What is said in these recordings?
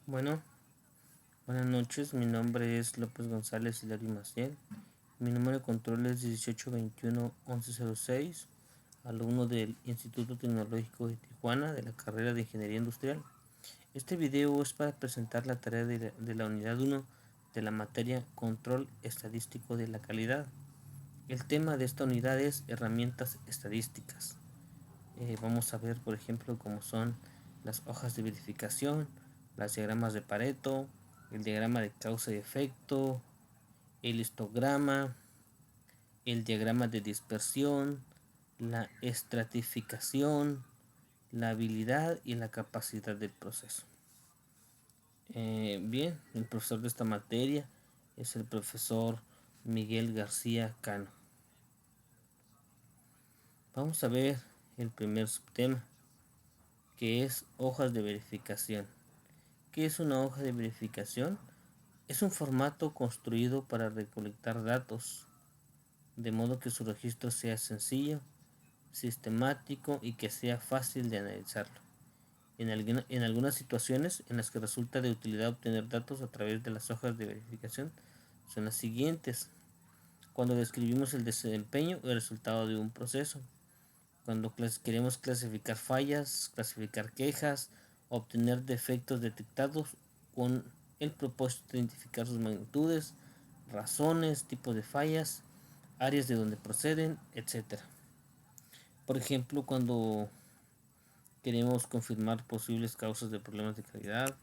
Bueno, buenas noches, mi nombre es López González Hilario Maciel. Mi número de control es 1821-1106, alumno del Instituto Tecnológico de Tijuana de la carrera de Ingeniería Industrial. Este video es para presentar la tarea de la unidad 1 de la materia Control Estadístico de la Calidad. El tema de esta unidad es herramientas estadísticas. Vamos a ver, por ejemplo, cómo son las hojas de verificación, los diagramas de Pareto, el diagrama de causa y efecto, el histograma, el diagrama de dispersión, la estratificación, la habilidad y la capacidad del proceso. Bien, el profesor de esta materia es el profesor Miguel García Cano. Vamos a ver el primer subtema, que es hojas de verificación. ¿Qué es una hoja de verificación? Es un formato construido para recolectar datos, de modo que su registro sea sencillo, sistemático y que sea fácil de analizarlo. En algunas situaciones en las que resulta de utilidad obtener datos a través de las hojas de verificación son las siguientes. Cuando describimos el desempeño o el resultado de un proceso. Cuando queremos clasificar fallas, clasificar quejas, obtener defectos detectados con el propósito de identificar sus magnitudes, razones, tipos de fallas, áreas de donde proceden, etc. Por ejemplo, cuando queremos confirmar posibles causas de problemas de calidad,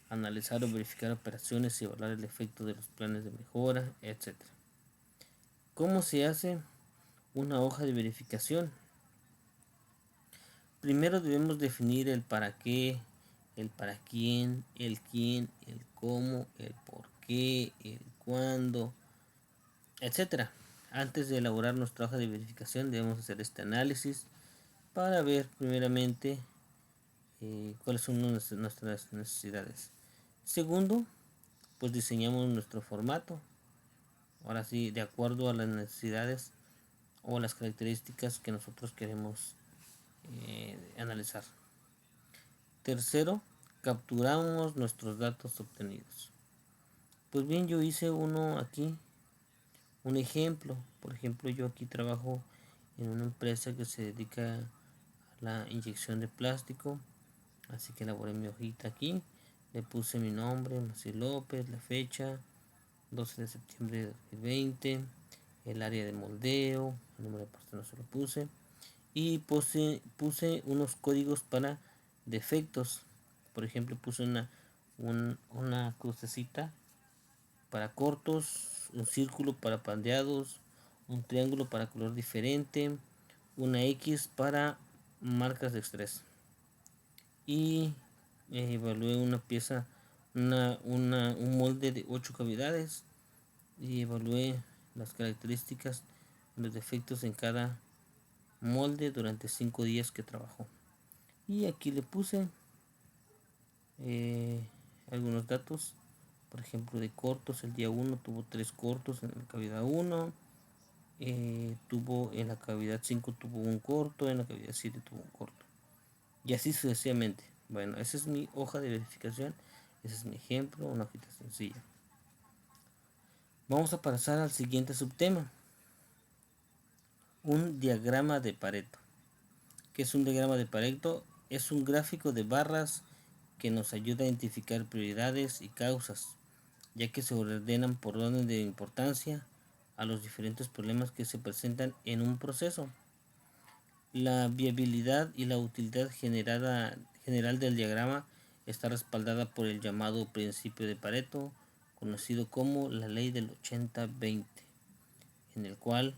analizar o verificar operaciones y evaluar el efecto de los planes de mejora, etc. ¿Cómo se hace una hoja de verificación? Primero debemos definir el para qué, el para quién, el cómo, el por qué, el cuándo, etcétera. Antes de elaborar nuestra hoja de verificación debemos hacer este análisis para ver primeramente cuáles son nuestras necesidades. Segundo, pues diseñamos nuestro formato. Ahora sí, de acuerdo a las necesidades o las características que nosotros queremos analizar. Tercero, capturamos nuestros datos obtenidos. Pues bien, yo hice uno aquí, un ejemplo. Por ejemplo, yo aquí trabajo en una empresa que se dedica a la inyección de plástico. Así que elaboré mi hojita aquí. Le puse mi nombre, Maciel López, la fecha, 12 de septiembre de 2020, el área de moldeo, el número de parte no se lo puse. Y puse unos códigos para defectos. Por ejemplo, puse una crucecita para cortos, un círculo para pandeados, un triángulo para color diferente, una X para marcas de estrés. Y evalué una pieza, un molde de 8 cavidades y evalué las características, los defectos en cada molde durante 5 días que trabajó. Y aquí le puse algunos datos, por ejemplo, de cortos. El día 1 tuvo 3 cortos en la cavidad 1, tuvo en la cavidad 5 tuvo un corto, en la cavidad 7 tuvo un corto, y así sucesivamente. Bueno, esa es mi hoja de verificación, ese es mi ejemplo, una hojita sencilla. Vamos a pasar al siguiente subtema, un diagrama de Pareto. ¿Qué es un diagrama de Pareto? Es un gráfico de barras que nos ayuda a identificar prioridades y causas, ya que se ordenan por orden de importancia a los diferentes problemas que se presentan en un proceso. La viabilidad y la utilidad general del diagrama está respaldada por el llamado principio de Pareto, conocido como la ley del 80-20, en el cual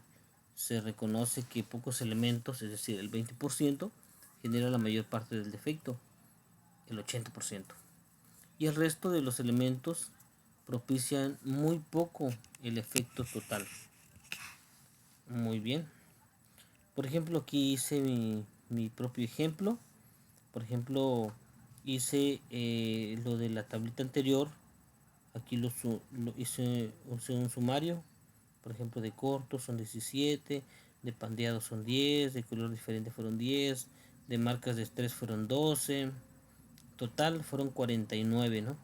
se reconoce que pocos elementos, es decir, el 20%, genera la mayor parte del defecto, el 80%. Y el resto de los elementos propician muy poco el efecto total. Muy bien. Por ejemplo, aquí hice mi propio ejemplo. Por ejemplo, hice lo de la tablita anterior. Aquí lo hice un sumario. Por ejemplo, de cortos son 17, de pandeados son 10, de color diferente fueron 10, de marcas de estrés fueron 12. Total fueron 49, ¿no?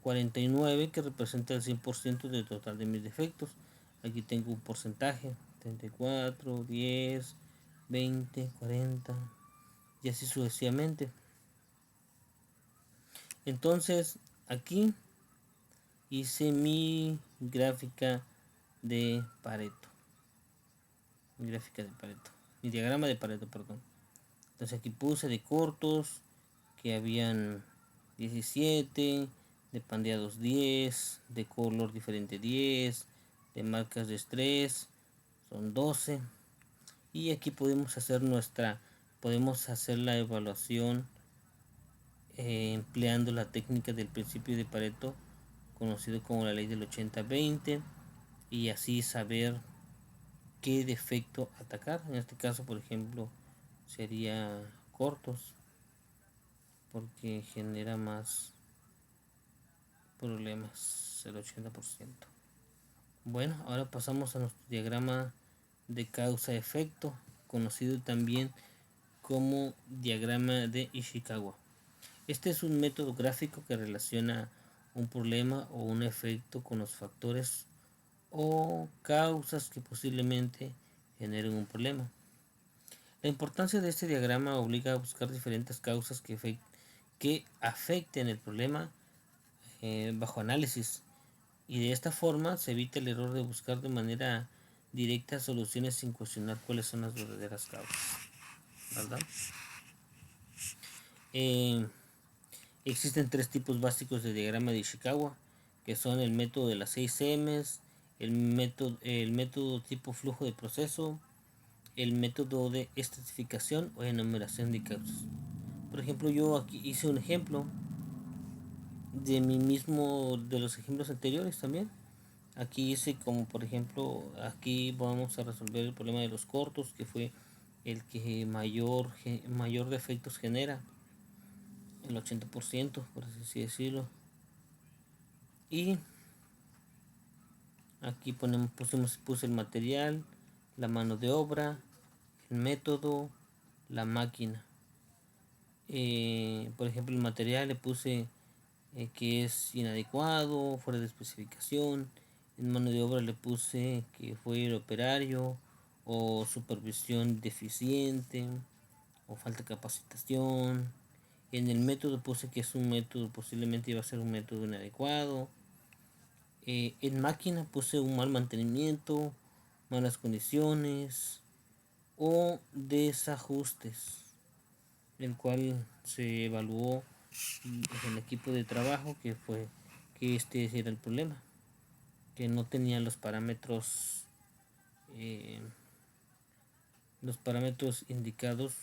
49, que representa el 100% del total de mis defectos. Aquí tengo un porcentaje, 34, 10, 20, 40 y así sucesivamente. Entonces aquí hice mi gráfica de Pareto. Mi diagrama de Pareto, perdón. Entonces aquí puse de cortos que habían 17, de pandeados 10, de color diferente 10, de marcas de estrés son 12. Y aquí podemos hacer la evaluación empleando la técnica del principio de Pareto, conocido como la ley del 80-20, y así saber qué defecto atacar. En este caso, por ejemplo, sería cortos, porque genera más problemas el 80%. Bueno, ahora pasamos a nuestro diagrama de causa-efecto, conocido también como diagrama de Ishikawa. Este es un método gráfico que relaciona un problema o un efecto con los factores o causas que posiblemente generen un problema. La importancia de este diagrama obliga a buscar diferentes causas que afecten el problema bajo análisis, y de esta forma se evita el error de buscar de manera directa soluciones sin cuestionar cuáles son las verdaderas causas, ¿verdad? Existen tres tipos básicos de diagrama de Ishikawa, que son el método de las 6 M's, el método tipo flujo de proceso, el método de estratificación o enumeración de causas. Por ejemplo, yo aquí hice un ejemplo de los ejemplos anteriores también. Aquí hice como, por ejemplo, aquí vamos a resolver el problema de los cortos, que fue el que mayor defectos genera, el 80%, por así decirlo. Y aquí puse el material, la mano de obra, el método, la máquina. Por ejemplo, el material le puse que es inadecuado, fuera de especificación. En mano de obra le puse que fue el operario o supervisión deficiente o falta de capacitación. En el método puse que es un método, posiblemente iba a ser un método inadecuado. En máquina puse un mal mantenimiento, malas condiciones o desajustes, el cual se evaluó en el equipo de trabajo que este era el problema, que no tenía los parámetros indicados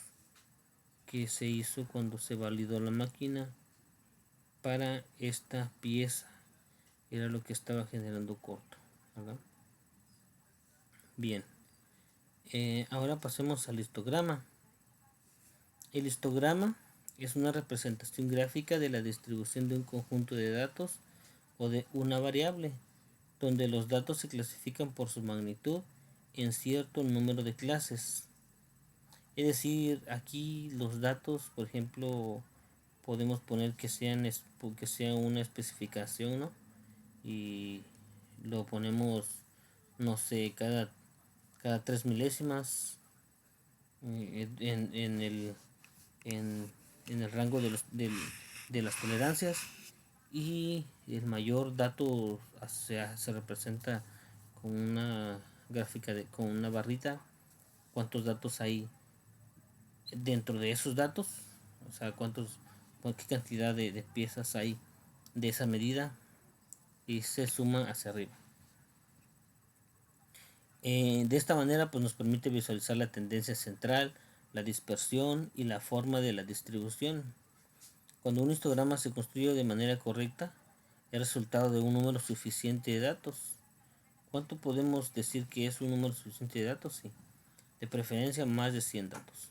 que se hizo cuando se validó la máquina para esta pieza. Era lo que estaba generando corto, ¿verdad? Bien, ahora pasemos al histograma. El histograma es una representación gráfica de la distribución de un conjunto de datos o de una variable, donde los datos se clasifican por su magnitud en cierto número de clases. Es decir, aquí los datos, por ejemplo, podemos poner que sea una especificación, ¿no? Y lo ponemos, no sé, cada 3 milésimas en el rango de las tolerancias, y el mayor dato se representa con una gráfica con una barrita, cuántos datos hay dentro de esos datos, o sea, qué cantidad de piezas hay de esa medida, y se suma hacia arriba. De esta manera pues nos permite visualizar la tendencia central, la dispersión y la forma de la distribución. Cuando un histograma se construye de manera correcta, es resultado de un número suficiente de datos. ¿Cuánto podemos decir que es un número suficiente de datos? Sí, de preferencia más de 100 datos.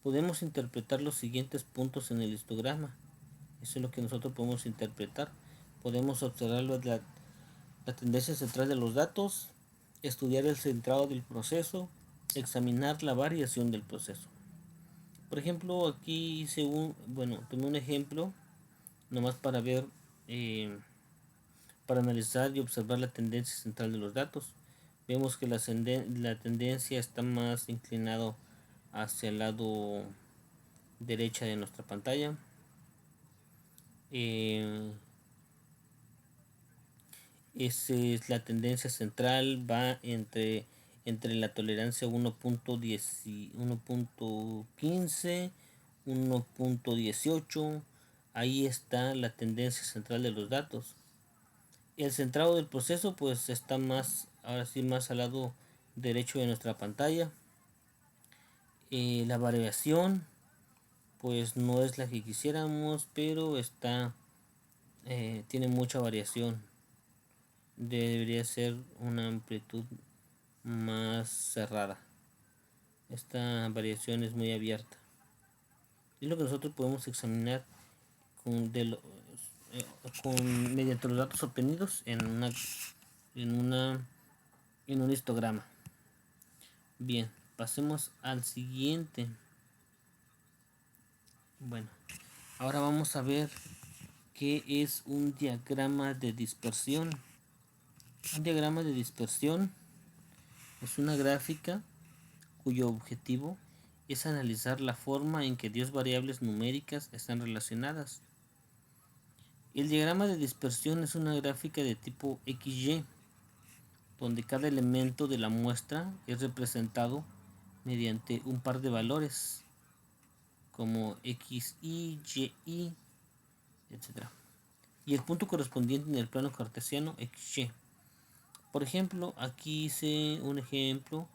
Podemos interpretar los siguientes puntos en el histograma. Eso es lo que nosotros podemos interpretar. Podemos observar la tendencia central de los datos, estudiar el centrado del proceso, examinar la variación del proceso. Por ejemplo, aquí tomé un ejemplo nomás para ver eh, para analizar y observar la tendencia central de los datos. Vemos que la tendencia está más inclinado hacia el lado derecha de nuestra pantalla. Esa es la tendencia central, va entre la tolerancia 1.10, 1.15, 1.18. Ahí está la tendencia central de los datos. El centrado del proceso pues está más, ahora sí, más al lado derecho de nuestra pantalla. La variación pues no es la que quisiéramos, pero tiene mucha variación. Debería ser una amplitud más cerrada. Esta variación es muy abierta. Es lo que nosotros podemos examinar con, mediante los datos obtenidos en una en un histograma. Bien, pasemos al siguiente. Bueno, ahora vamos a ver qué es un diagrama de dispersión. Un diagrama de dispersión es una gráfica cuyo objetivo es analizar la forma en que dos variables numéricas están relacionadas. El diagrama de dispersión es una gráfica de tipo XY, donde cada elemento de la muestra es representado mediante un par de valores, como XY, YY, etc. Y el punto correspondiente en el plano cartesiano XY. Por ejemplo, aquí hice un ejemplo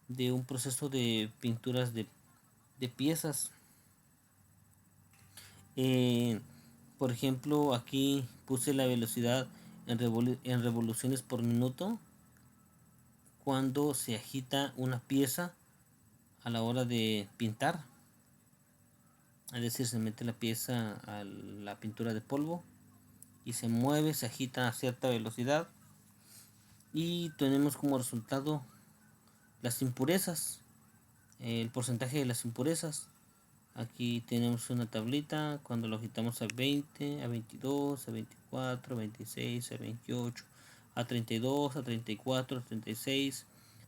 de un proceso de pinturas de piezas. Por ejemplo, aquí puse la velocidad en revoluciones por minuto cuando se agita una pieza a la hora de pintar. Es decir, se mete la pieza a la pintura de polvo y se mueve, se agita a cierta velocidad. Y tenemos como resultado las impurezas, el porcentaje de las impurezas. Aquí tenemos una tablita cuando lo agitamos a 20, a 22, a 24, a 26, a 28, a 32, a 34, a 36,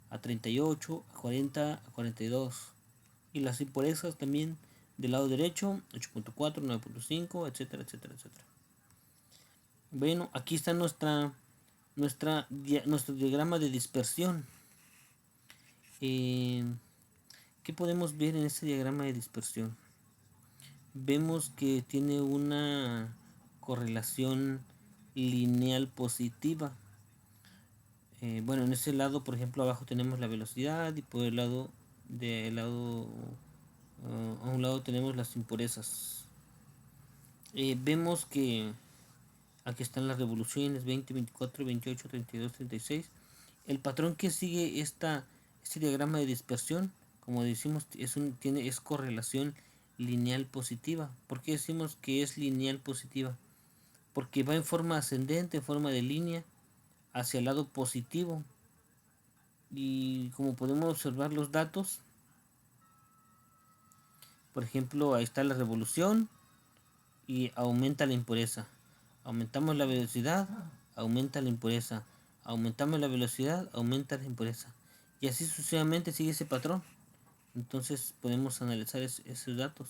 a 38, a 40, a 42. Y las impurezas también del lado derecho, 8.4, 9.5, etcétera, etcétera, etcétera. Bueno, aquí está nuestro diagrama de dispersión. ¿Qué podemos ver en este diagrama de dispersión? Vemos que tiene una correlación lineal positiva. Bueno, en ese lado, por ejemplo, abajo tenemos la velocidad y por el lado a un lado tenemos las impurezas. Vemos que aquí están las revoluciones 20, 24, 28, 32, 36. El patrón que sigue este diagrama de dispersión, como decimos, es correlación lineal positiva. ¿Por qué decimos que es lineal positiva? Porque va en forma ascendente, en forma de línea, hacia el lado positivo. Y como podemos observar los datos, por ejemplo, ahí está la revolución y aumenta la impureza. Aumentamos la velocidad, aumenta la impureza. Aumentamos la velocidad, aumenta la impureza. Y así sucesivamente sigue ese patrón. Entonces podemos analizar esos datos.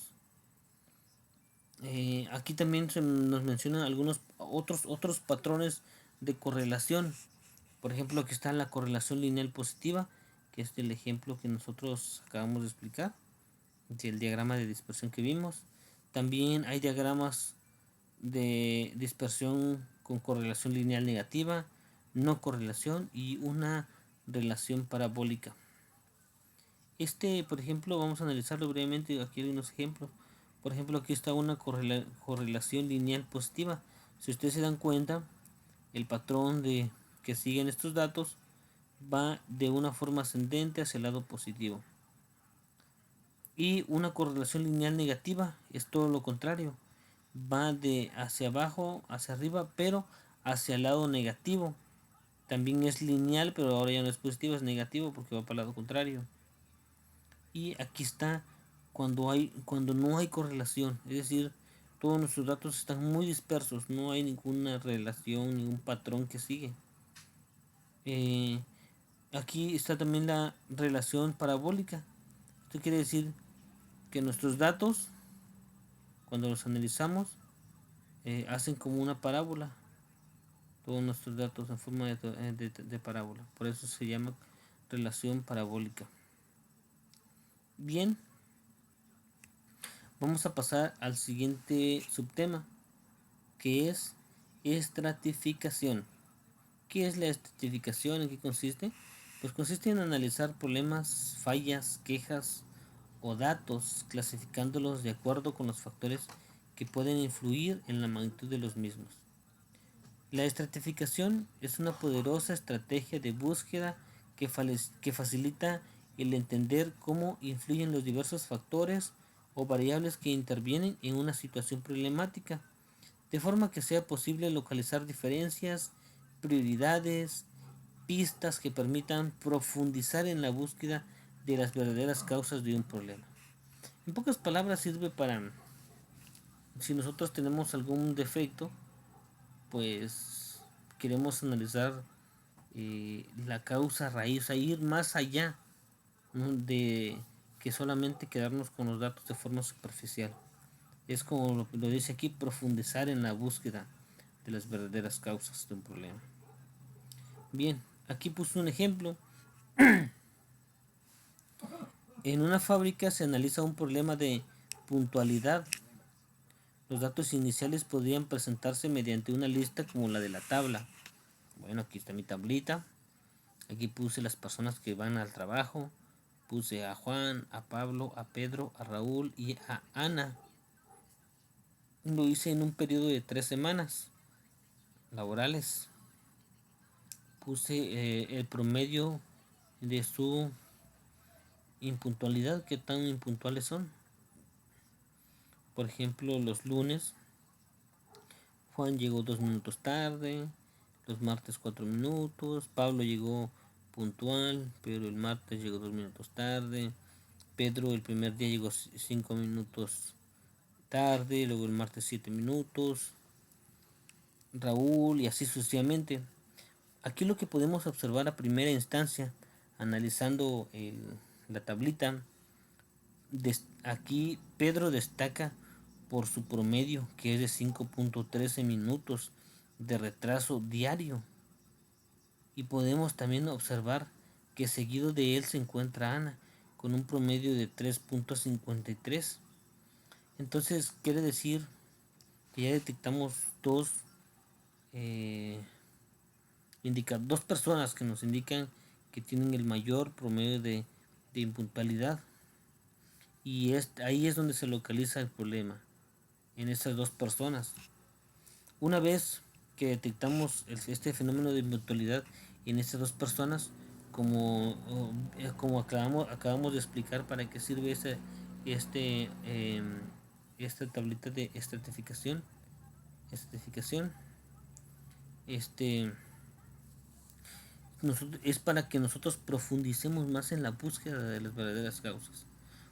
Aquí también se nos mencionan algunos otros patrones de correlación. Por ejemplo, aquí está la correlación lineal positiva, que es el ejemplo que nosotros acabamos de explicar, del diagrama de dispersión que vimos. También hay diagramas de dispersión con correlación lineal negativa, no correlación y una relación parabólica. Por ejemplo, vamos a analizarlo brevemente. Aquí hay unos ejemplos. Por ejemplo, aquí está una correlación lineal positiva. Si ustedes se dan cuenta, el patrón que siguen estos datos va de una forma ascendente hacia el lado positivo. Y una correlación lineal negativa es todo lo contrario. Va de hacia abajo, hacia arriba, pero hacia el lado negativo. También es lineal, pero ahora ya no es positivo, es negativo porque va para el lado contrario. Y aquí está cuando no hay correlación, es decir, todos nuestros datos están muy dispersos, no hay ninguna relación, ningún patrón que sigue. Aquí está también la relación parabólica. Esto quiere decir que nuestros datos, cuando los analizamos, hacen como una parábola. Todos nuestros datos en forma de parábola. Por eso se llama relación parabólica. Bien, vamos a pasar al siguiente subtema, que es estratificación. ¿Qué es la estratificación? ¿En qué consiste? Pues consiste en analizar problemas, fallas, quejas o datos, clasificándolos de acuerdo con los factores que pueden influir en la magnitud de los mismos. La estratificación es una poderosa estrategia de búsqueda que facilita el entender cómo influyen los diversos factores o variables que intervienen en una situación problemática, de forma que sea posible localizar diferencias, prioridades, pistas que permitan profundizar en la búsqueda de las verdaderas causas de un problema. En pocas palabras sirve para, si nosotros tenemos algún defecto, pues queremos analizar la causa raíz, a ir más allá, ¿no?, de que solamente quedarnos con los datos de forma superficial. Es como lo dice aquí, profundizar en la búsqueda de las verdaderas causas de un problema. Bien, aquí puse un ejemplo. En una fábrica se analiza un problema de puntualidad. Los datos iniciales podrían presentarse mediante una lista como la de la tabla. Bueno, aquí está mi tablita. Aquí puse las personas que van al trabajo. Puse a Juan, a Pablo, a Pedro, a Raúl y a Ana. Lo hice en un periodo de 3 semanas laborales. Puse el promedio de su impuntualidad, qué tan impuntuales son. Por ejemplo, los lunes Juan llegó 2 minutos tarde, los martes 4 minutos, Pablo llegó puntual, pero el martes llegó 2 minutos tarde, Pedro el primer día llegó 5 minutos tarde, luego el martes 7 minutos, Raúl y así sucesivamente. Aquí lo que podemos observar a primera instancia, analizando la tablita, aquí Pedro destaca por su promedio, que es de 5.13 minutos de retraso diario. Y podemos también observar que seguido de él se encuentra Ana, con un promedio de 3.53. Entonces quiere decir que ya detectamos eh, dos personas que nos indican que tienen el mayor promedio de impuntualidad. Y ahí es donde se localiza el problema, en esas dos personas. Una vez que detectamos este fenómeno de impuntualidad en estas dos personas, como acabamos de explicar para qué sirve este, esta tablita de estratificación, este, es para que nosotros profundicemos más en la búsqueda de las verdaderas causas.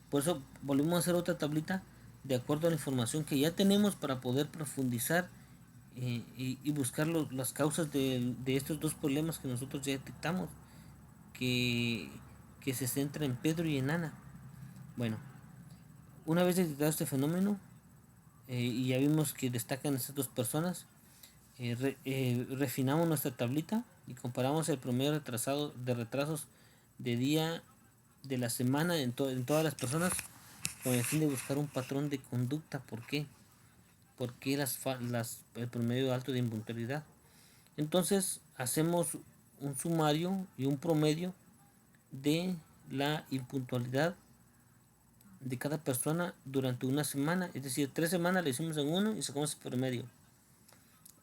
Por eso volvemos a hacer otra tablita de acuerdo a la información que ya tenemos para poder profundizar y buscar las causas de estos dos problemas que nosotros ya detectamos, que, que se centra en Pedro y en Ana. Bueno, una vez detectado este fenómeno y ya vimos que destacan estas dos personas, refinamos nuestra tablita y comparamos el promedio de retrasos de día de la semana en todas las personas con el fin de buscar un patrón de conducta. ¿Por qué? ¿Por qué el promedio alto de impuntualidad? Entonces hacemos un sumario y un promedio de la impuntualidad de cada persona durante una semana. Es decir, 3 semanas le hicimos en uno y sacamos el promedio.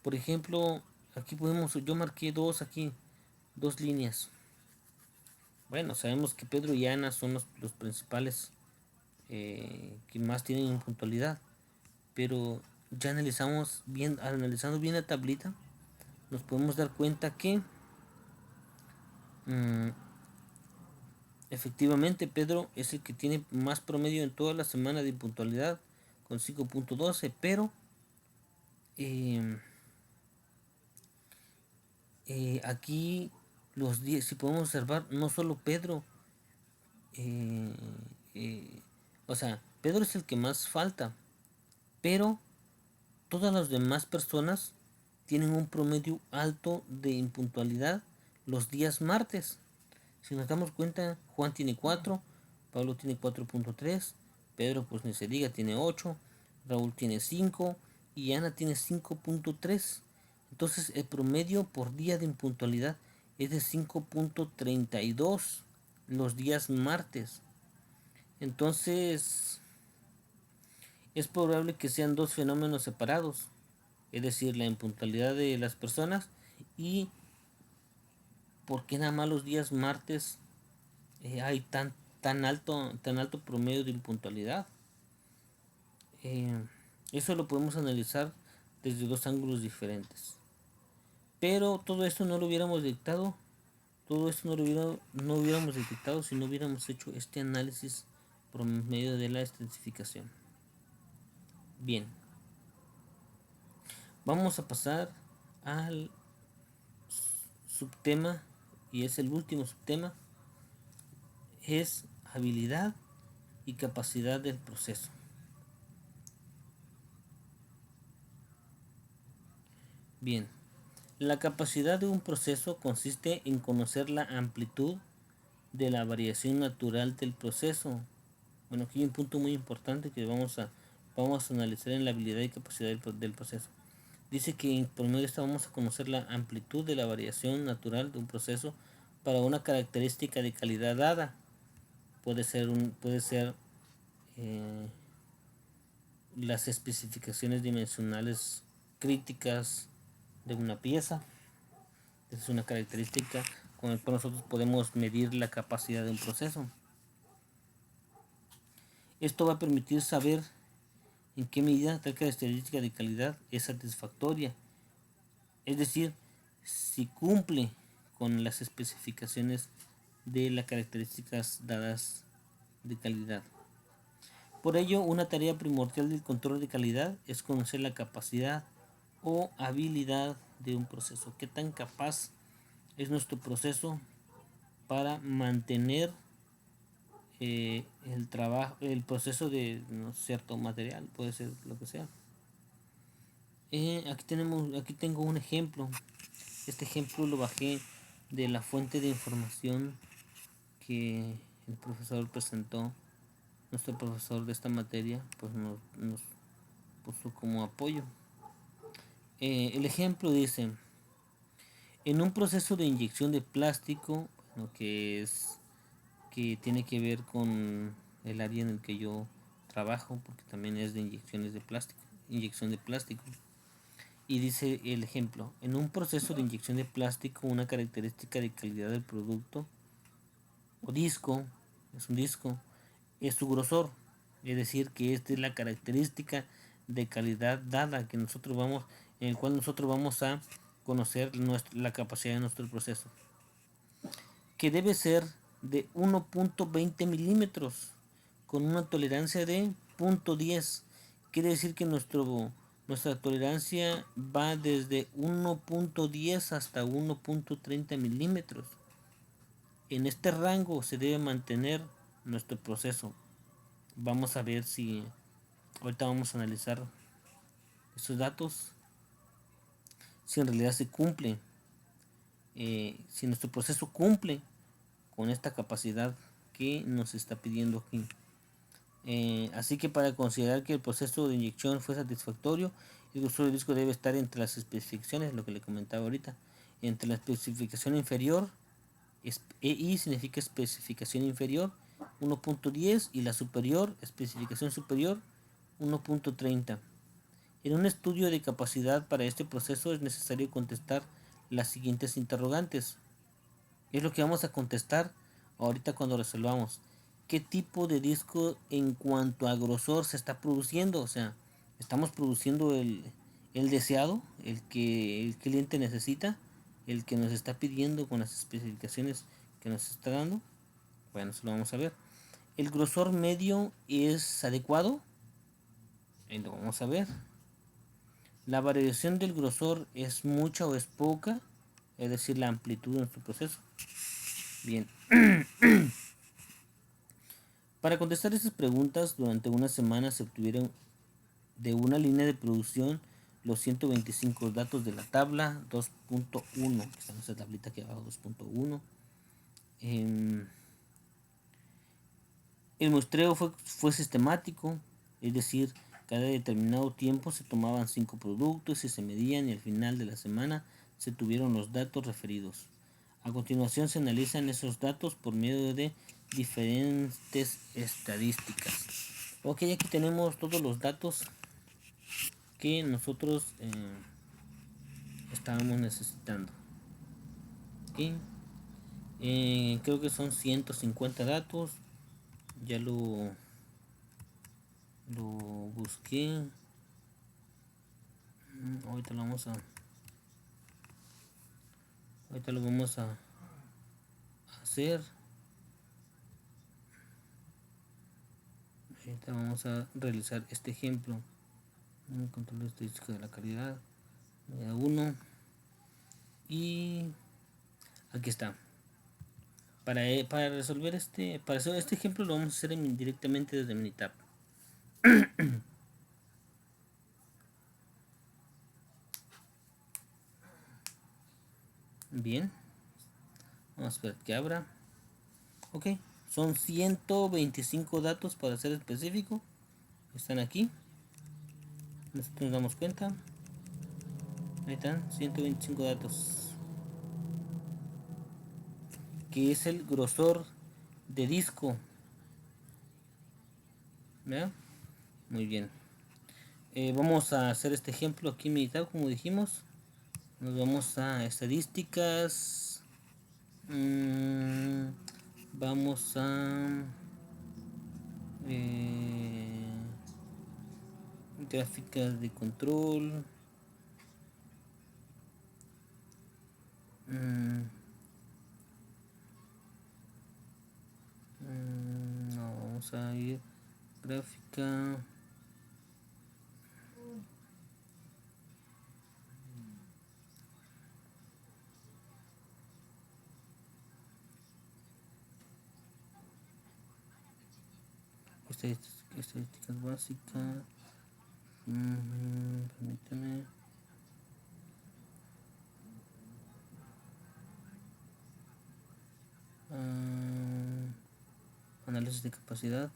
Por ejemplo, aquí yo marqué dos líneas. Bueno, sabemos que Pedro y Ana son los principales que más tienen impuntualidad, pero ya analizando bien la tablita, nos podemos dar cuenta que efectivamente Pedro es el que tiene más promedio en toda la semana de impuntualidad, con 5.12, pero aquí los 10, si podemos observar, no solo Pedro, eh, eh, o sea, Pedro es el que más falta, pero todas las demás personas tienen un promedio alto de impuntualidad los días martes. Si nos damos cuenta, Juan tiene 4, Pablo tiene 4.3, Pedro pues ni se diga tiene 8, Raúl tiene 5 y Ana tiene 5.3. Entonces el promedio por día de impuntualidad es de 5.32 los días martes. Entonces es probable que sean dos fenómenos separados, es decir, la impuntualidad de las personas y por qué nada más los días martes hay tan alto promedio de impuntualidad. Eh, Eso lo podemos analizar desde dos ángulos diferentes. Pero todo esto no lo hubiéramos detectado, todo esto no hubiéramos detectado si no hubiéramos hecho este análisis por medio de la estratificación. Bien, vamos a pasar al subtema, y es el último subtema, es habilidad y capacidad del proceso. Bien, la capacidad de un proceso consiste en conocer la amplitud de la variación natural del proceso. Bueno, aquí hay un punto muy importante que vamos a analizar en la habilidad y capacidad del proceso. Dice que por medio de esta vamos a conocer la amplitud de la variación natural de un proceso para una característica de calidad dada. Puede ser eh, las especificaciones dimensionales críticas de una pieza. Esa es una característica con la cual nosotros podemos medir la capacidad de un proceso. Esto va a permitir saber en qué medida tal característica de calidad es satisfactoria, es decir, si cumple con las especificaciones de las características dadas de calidad. Por ello, una tarea primordial del control de calidad es conocer la capacidad o habilidad de un proceso. ¿Qué tan capaz es nuestro proceso para mantener el trabajo, el proceso de cierto material, puede ser lo que sea? Aquí tengo un ejemplo. Este ejemplo lo bajé de la fuente de información que el profesor presentó. Nuestro profesor de esta materia pues nos puso como apoyo. El ejemplo dice: en un proceso de inyección de plástico, lo que tiene que ver con el área en el que yo trabajo, porque también es de inyección de plástico. Y dice el ejemplo: en un proceso de inyección de plástico, una característica de calidad del producto o disco, es un disco, es su grosor. Es decir, que esta es la característica de calidad dada en el cual nosotros vamos a conocer la capacidad de nuestro proceso, que debe ser de 1.20 milímetros con una tolerancia de 0.10. Quiere decir que nuestra tolerancia va desde 1.10 hasta 1.30 milímetros. En este rango se debe mantener nuestro proceso. Vamos a ver si ahorita vamos a analizar estos datos, si en realidad se cumple, si nuestro proceso cumple con esta capacidad que nos está pidiendo aquí. Así que para considerar que el proceso de inyección fue satisfactorio, el grosor del disco debe estar entre las especificaciones, lo que le comentaba ahorita, entre la especificación inferior, EI significa especificación inferior, 1.10, y la superior, especificación superior, 1.30. En un estudio de capacidad para este proceso es necesario contestar las siguientes interrogantes. Es lo que vamos a contestar ahorita cuando resolvamos. ¿Qué tipo de disco en cuanto a grosor se está produciendo? O sea, ¿estamos produciendo el deseado, el que el cliente necesita, el que nos está pidiendo con las especificaciones que nos está dando? Bueno, eso lo vamos a ver. ¿El grosor medio es adecuado? Ahí lo vamos a ver. La variación del grosor es mucha o es poca, es decir, la amplitud de nuestro proceso. Bien. Para contestar estas preguntas, durante una semana se obtuvieron de una línea de producción los 125 datos de la tabla 2.1, que está en esa tablita aquí abajo, 2.1. El muestreo fue sistemático, es decir, cada determinado tiempo se tomaban 5 productos y se medían y al final de la semana se tuvieron los datos referidos. A continuación se analizan esos datos por medio de diferentes estadísticas. Ok, aquí tenemos todos los datos que nosotros estábamos necesitando. ¿Okay? Creo que son 150 datos. Ya lo busqué. Ahorita lo vamos a hacer. Ahorita vamos a realizar este ejemplo. Control estadístico de la calidad. 1. Y aquí está. Para resolver para hacer este ejemplo lo vamos a hacer directamente desde Minitab. Bien. Vamos a ver que abra. Ok. Son 125 datos para ser específico. Están aquí. Nosotros nos damos cuenta. Ahí están. 125 datos. Que es el grosor de disco. ¿Verdad? Muy bien. Vamos a hacer este ejemplo aquí en Minitab, como dijimos. Nos vamos a estadísticas. Vamos a gráficas de control. No, vamos a ir gráfica. Estadísticas básicas. Permíteme. Análisis de capacidad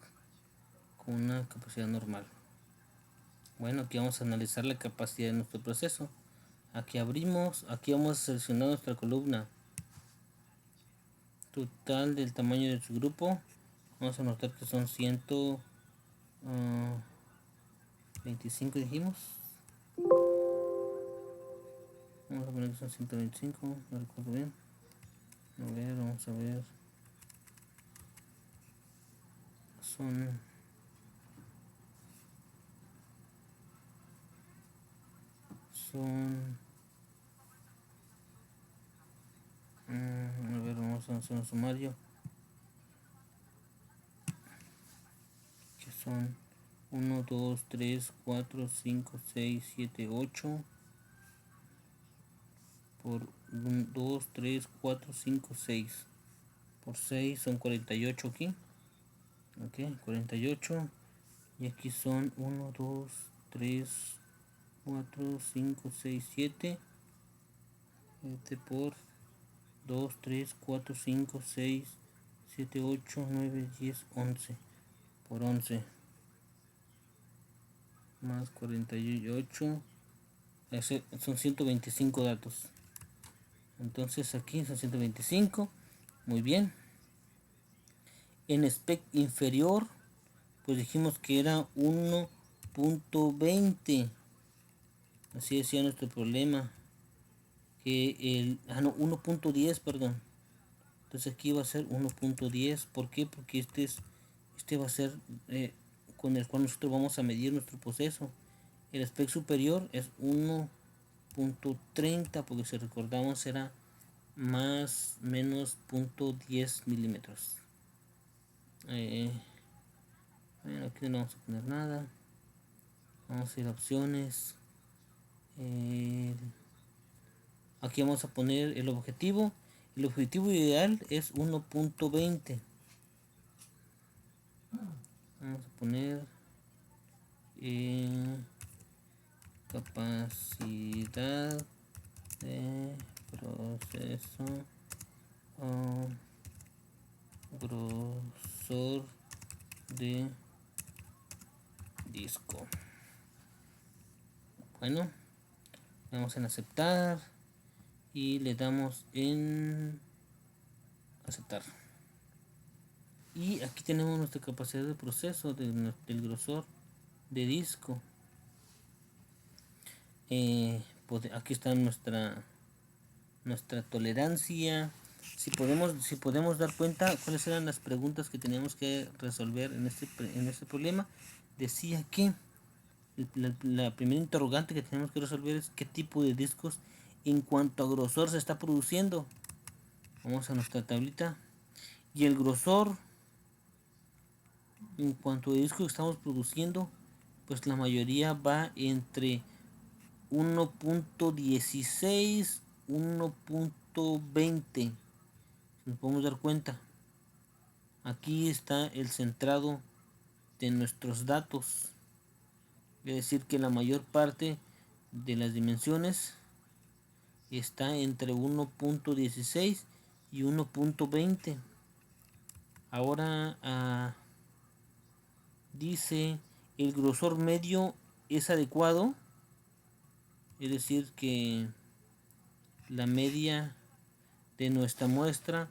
con una capacidad normal. Bueno, aquí vamos a analizar la capacidad de nuestro proceso. Aquí abrimos, aquí vamos a seleccionar nuestra columna. Total del tamaño de su grupo. Vamos a notar que son 125 dijimos. Vamos a poner que son 125, no recuerdo bien. A ver, vamos a ver. Son a ver, vamos a hacer un sumario. Que son 1, 2, 3, 4, 5, 6, 7, 8 por 1, 2, 3, 4, 5, 6 por 6 son 48 aquí. Ok, 48. Y aquí son 1, 2, 3, 4, 5, 6, 7. Este por 2, 3, 4, 5, 6, 7, 8, 9, 10, 11. Por 11. Más 48. Son 125 datos. Entonces aquí son 125. Muy bien. En spec inferior, pues dijimos que era 1.20. Así decía nuestro problema. Que el... no, 1.10, perdón. Entonces aquí va a ser 1.10. ¿Por qué? Porque este va a ser con el cual nosotros vamos a medir nuestro proceso. El spec superior es 1.30, porque si recordamos era más menos 0.10 milímetros. Bueno, aquí no vamos a poner nada. Vamos a ir a opciones. Aquí vamos a poner el objetivo. El objetivo ideal es 1.20. Vamos a poner capacidad de proceso o grosor de disco. Bueno, vamos en aceptar y le damos en aceptar. Y aquí tenemos nuestra capacidad de proceso del grosor de disco. Aquí está nuestra tolerancia. Si podemos dar cuenta cuáles eran las preguntas que teníamos que resolver en este problema, decía que la primera interrogante que tenemos que resolver es qué tipo de discos en cuanto a grosor se está produciendo. Vamos a nuestra tablita y el grosor en cuanto a discos que estamos produciendo, pues la mayoría va entre 1.16, 1.20. Nos podemos dar cuenta. Aquí está el centrado de nuestros datos. Es decir, que la mayor parte de las dimensiones está entre 1.16 y 1.20. Ahora dice el grosor medio es adecuado. Es decir, que la media de nuestra muestra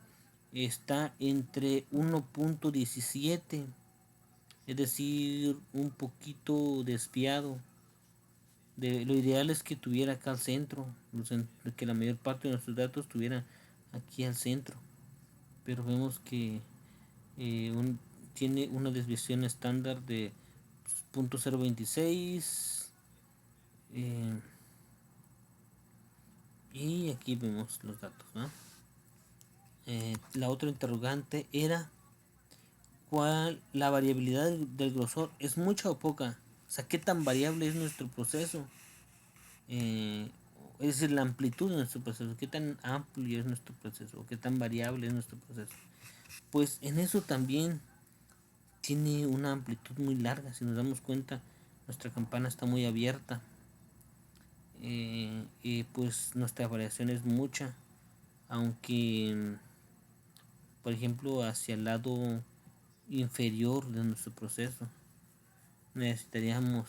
está entre 1.17, es decir, un poquito desviado. Lo ideal es que tuviera acá al centro, que la mayor parte de nuestros datos estuviera aquí al centro, pero vemos que tiene una desviación estándar de 0.026. Y aquí vemos los datos, ¿no? La otra interrogante era cuál la variabilidad del grosor es mucha o poca, o sea, qué tan variable es nuestro proceso, es decir, la amplitud de nuestro proceso, qué tan amplio es nuestro proceso, o qué tan variable es nuestro proceso. Pues en eso también tiene una amplitud muy larga. Si nos damos cuenta, nuestra campana está muy abierta, y pues nuestra variación es mucha, aunque por ejemplo hacia el lado inferior de nuestro proceso necesitaríamos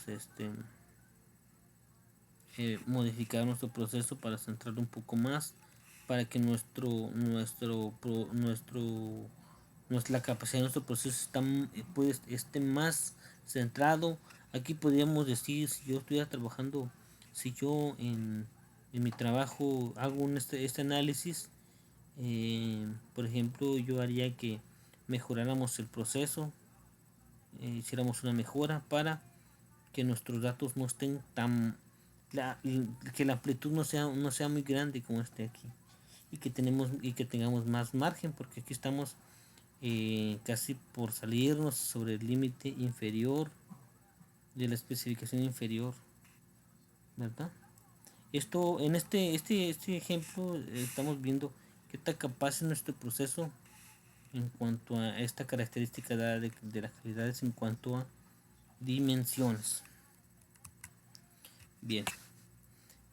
modificar nuestro proceso para centrar un poco más, para que la capacidad de nuestro proceso esté más centrado. Aquí podríamos decir, si yo estuviera trabajando, si yo en mi trabajo hago este análisis, por ejemplo, yo haría que mejoráramos el proceso, hiciéramos una mejora para que nuestros datos no estén que la amplitud no sea muy grande como este aquí, y que tengamos más margen, porque aquí estamos casi por salirnos sobre el límite inferior de la especificación inferior, ¿verdad? Esto en este ejemplo estamos viendo qué tan capaz es nuestro proceso en cuanto a esta característica de las calidades en cuanto a dimensiones. Bien,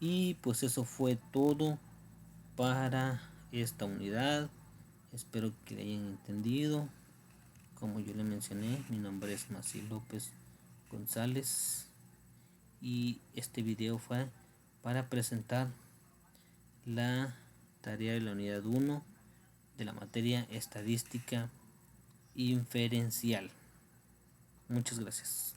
y pues eso fue todo para esta unidad. Espero que le hayan entendido. Como yo le mencioné, mi nombre es Maciel López González y este video fue para presentar la tarea de la unidad 1 de la materia estadística inferencial. Muchas gracias.